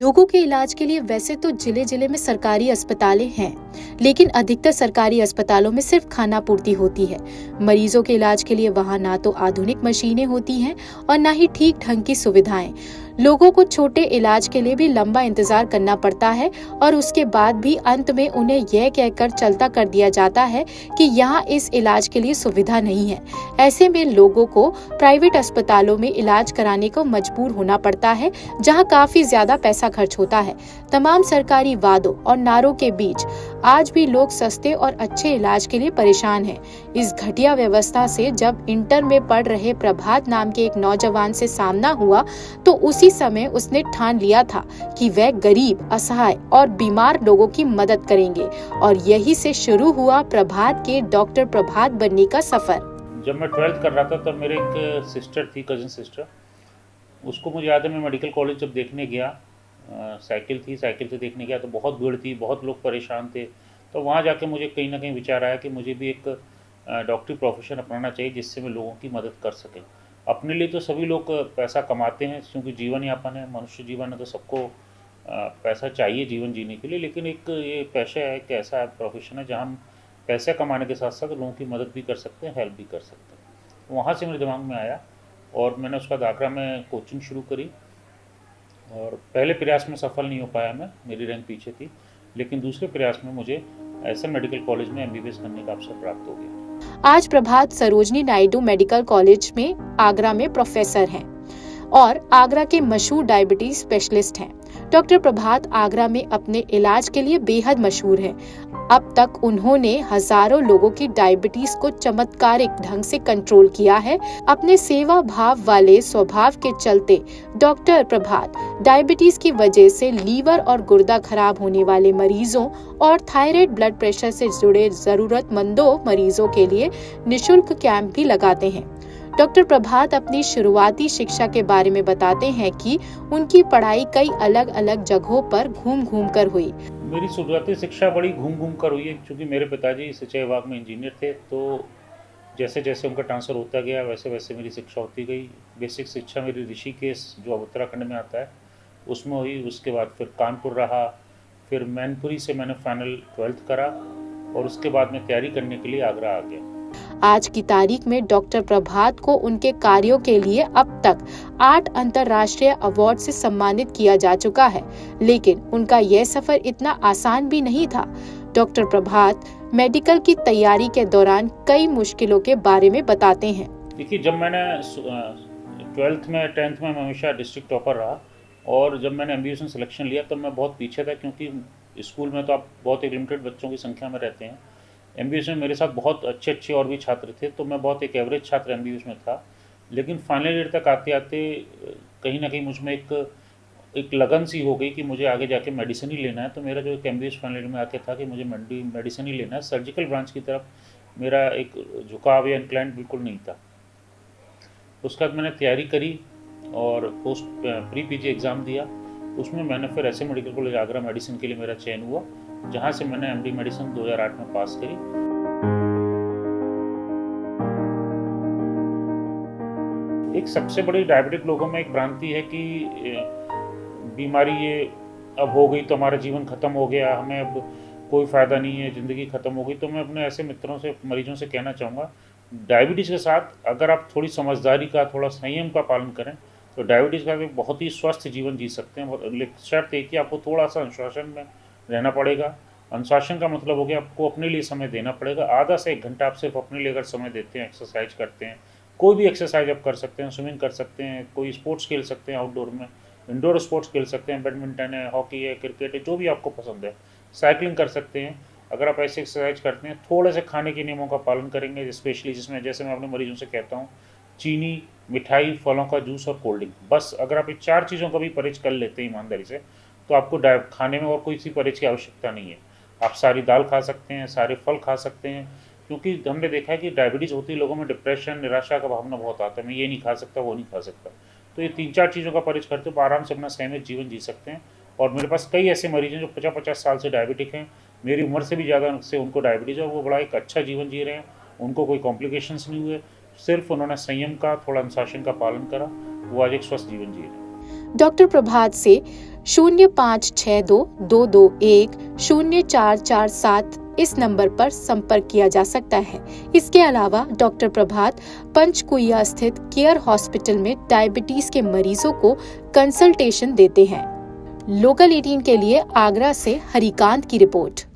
लोगों के इलाज के लिए वैसे तो जिले जिले में सरकारी अस्पतालें हैं, लेकिन अधिकतर सरकारी अस्पतालों में सिर्फ खानापूर्ति होती है। मरीजों के इलाज के लिए वहां ना तो आधुनिक मशीनें होती हैं और ना ही ठीक ढंग की सुविधाएं। लोगों को छोटे इलाज के लिए भी लंबा इंतजार करना पड़ता है और उसके बाद भी अंत में उन्हें यह कहकर चलता कर दिया जाता है कि यहाँ इस इलाज के लिए सुविधा नहीं है। ऐसे में लोगों को प्राइवेट अस्पतालों में इलाज कराने को मजबूर होना पड़ता है, जहाँ काफी ज्यादा पैसा खर्च होता है। तमाम सरकारी वादों और नारों के बीच आज भी लोग सस्ते और अच्छे इलाज के लिए परेशान हैं। इस घटिया व्यवस्था से जब इंटर में पढ़ रहे प्रभात नाम के एक नौजवान से सामना हुआ तो उसी समय उसने ठान लिया था कि वह गरीब, असहाय और बीमार लोगों की मदद करेंगे और यही से शुरू हुआ प्रभात के डॉक्टर प्रभात बनने का सफर। जब मैं 12th कर रहा था तब मेरे एक सिस्टर थी, कज़न सिस्टर। उसको मुझे याद है, मैं मेडिकल कॉलेज जब देखने गया, साइकिल से देखने गया तो बहुत भीड़ थी, बहुत लोग परेशान थे। तो वहाँ जाके मुझे कहीं ना कहीं विचार आया कि मुझे भी एक डॉक्टरी प्रोफेशन अपनाना चाहिए जिससे मैं लोगों की मदद कर सकें। अपने लिए तो सभी लोग पैसा कमाते हैं क्योंकि जीवन यापन है, मनुष्य जीवन है, तो सबको पैसा चाहिए जीवन जीने के लिए। लेकिन एक ये पेशा है, एक ऐसा प्रोफेशन है जहाँ हम पैसे कमाने के साथ साथ लोगों की मदद भी कर सकते हैं, हेल्प भी कर सकते हैं। वहाँ से मेरे दिमाग में आया और मैंने उसके बाद आगरा में कोचिंग शुरू करी। और पहले प्रयास में सफल नहीं हो पाया मैं, मेरी रैंक पीछे थी, लेकिन दूसरे प्रयास में मुझे ऐसे मेडिकल कॉलेज में MBBS करने का अवसर प्राप्त हो गया। आज प्रभात सरोजनी नायडू मेडिकल कॉलेज में आगरा में प्रोफेसर हैं और आगरा के मशहूर डायबिटीज स्पेशलिस्ट हैं। डॉक्टर प्रभात आगरा में अपने इलाज के लिए बेहद मशहूर हैं। अब तक उन्होंने हजारों लोगों की डायबिटीज को चमत्कारिक ढंग से कंट्रोल किया है। अपने सेवा भाव वाले स्वभाव के चलते डॉक्टर प्रभात डायबिटीज की वजह से लीवर और गुर्दा खराब होने वाले मरीजों और थायराइड ब्लड प्रेशर से जुड़े जरूरतमंदों मरीजों के लिए निशुल्क कैंप भी लगाते हैं। डॉक्टर प्रभात अपनी शुरुआती शिक्षा के बारे में बताते हैं कि उनकी पढ़ाई कई अलग अलग जगहों पर घूम घूम कर हुई। मेरी शुरुआती शिक्षा बड़ी घूम घूम कर हुई है क्योंकि मेरे पिताजी सिंचाई विभाग में इंजीनियर थे। तो जैसे जैसे उनका ट्रांसफ़र होता गया वैसे वैसे मेरी शिक्षा होती गई। बेसिक शिक्षा मेरी ऋषिकेश, जो अब उत्तराखंड में आता है, उसमें हुई। उसके बाद फिर कानपुर रहा, फिर मैनपुरी से मैंने फाइनल 12th करा और उसके बाद मैं तैयारी करने के लिए आगरा आ गया। आज की तारीख में डॉक्टर प्रभात को उनके कार्यों के लिए अब तक 8 अंतर्राष्ट्रीय अवार्ड से सम्मानित किया जा चुका है, लेकिन उनका यह सफर इतना आसान भी नहीं था। डॉक्टर प्रभात मेडिकल की तैयारी के दौरान कई मुश्किलों के बारे में बताते हैं। देखिए, जब मैंने 12th में 10th में मैं हमेशा डिस्ट्रिक्ट टॉपर रहा और जब मैंने MBBS में सिलेक्शन लिया तब मैं बहुत पीछे था क्योंकि स्कूल में तो आप बहुत एक लिमिटेड बच्चों की संख्या में रहते हैं। MBBS में मेरे साथ बहुत अच्छे और भी छात्र थे, तो मैं बहुत एक एवरेज छात्र MBBS में था। लेकिन फाइनल ईयर तक आते आते कहीं ना कहीं मुझ में एक लगन सी हो गई कि मुझे आगे जाके मेडिसिन ही लेना है। तो मेरा जो एक MBBS फाइनल ईयर में आके था कि मुझे मेडिसिन ही लेना है, सर्जिकल ब्रांच की तरफ मेरा एक झुकाव या इंक्लाइंट बिल्कुल नहीं था। उसके बाद मैंने तैयारी करी और पोस्ट प्री PG एग्ज़ाम दिया। उसमें मैंने फिर ऐसे मेडिकल कॉलेज आगरा मेडिसिन के लिए मेरा चयन हुआ, जहाँ से मैंने MD मेडिसिन 2008 में पास करी। एक सबसे बड़ी डायबिटिक लोगों में एक भ्रांति है कि बीमारी ये अब हो गई तो हमारा जीवन खत्म हो गया, हमें अब कोई फ़ायदा नहीं है, ज़िंदगी ख़त्म हो गई। तो मैं अपने ऐसे मित्रों से, मरीजों से कहना चाहूँगा, डायबिटीज़ के साथ अगर आप थोड़ी समझदारी का, थोड़ा संयम का पालन करें तो डायबिटीज़ का एक बहुत ही स्वस्थ जीवन जी सकते हैं। लेकिन शर्त है कि आपको थोड़ा सा अनुशासन में रहना पड़ेगा। अनुशासन का मतलब हो गया आपको अपने लिए समय देना पड़ेगा। आधा से 1 घंटा आप सिर्फ अपने लिए अगर समय देते हैं, एक्सरसाइज करते हैं, कोई भी एक्सरसाइज आप कर सकते हैं, स्विमिंग कर सकते हैं, कोई स्पोर्ट्स खेल सकते हैं आउटडोर में, इंडोर स्पोर्ट्स खेल सकते हैं, बैडमिंटन है, हॉकी है, क्रिकेट है, जो भी आपको पसंद है, साइकिलिंग कर सकते हैं। अगर आप ऐसे एक्सरसाइज करते हैं, थोड़े से खाने के नियमों का पालन करेंगे, स्पेशली जिसमें, जैसे मैं अपने मरीजों से कहता हूँ, चीनी, मिठाई, फलों का जूस और कोल्ड ड्रिंक, बस अगर आप ये 4 चीज़ों का भी परहेज कर लेते हैं ईमानदारी से, तो आपको खाने में और कोई सी परहेज की आवश्यकता नहीं है। आप सारी दाल खा सकते हैं, सारे फल खा सकते हैं, क्योंकि हमने देखा है कि डायबिटीज़ होती लोगों में डिप्रेशन, निराशा का भावना बहुत आता है, मैं ये नहीं खा सकता, वो नहीं खा सकता। तो ये 3-4 चीज़ों का परहेज करते हो आराम से अपना संयमित जीवन जी सकते हैं। और मेरे पास कई ऐसे मरीज हैं जो 50-50 साल से डायबिटिक हैं, मेरी उम्र से भी ज़्यादा से उनको डायबिटीज़ है और वो बड़ा एक अच्छा जीवन जी रहे हैं, उनको कोई कॉम्प्लिकेशंस नहीं हुए, सिर्फ उन्होंने संयम का, थोड़ा अनुशासन का पालन करा, वो आज एक स्वस्थ जीवन जी रहे हैं। डॉक्टर प्रभात से 0562-221-0447 इस नंबर पर संपर्क किया जा सकता है। इसके अलावा डॉक्टर प्रभात पंचकुइया स्थित केयर हॉस्पिटल में डायबिटीज के मरीजों को कंसल्टेशन देते हैं। लोकल 18 के लिए आगरा से हरिकांत की रिपोर्ट।